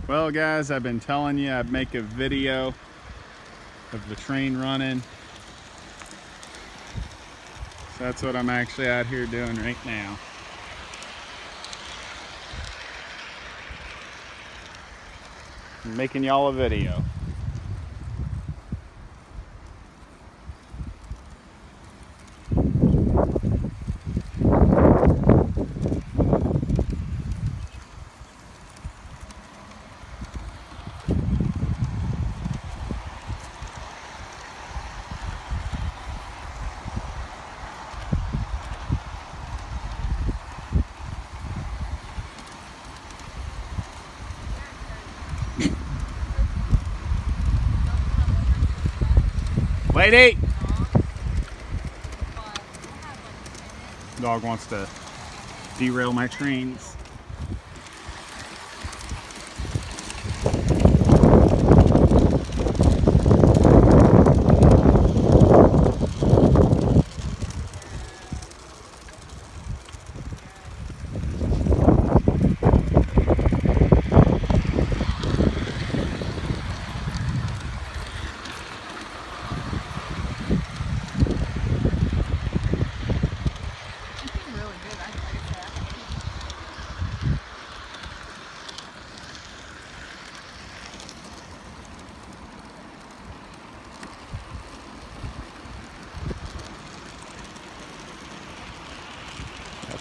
Well guys, I've been telling you I'd make a video of the train running. So that's what I'm actually out here doing right now. I'm making y'all a video. Lady! Dog wants to derail my trains.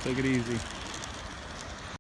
Take it easy.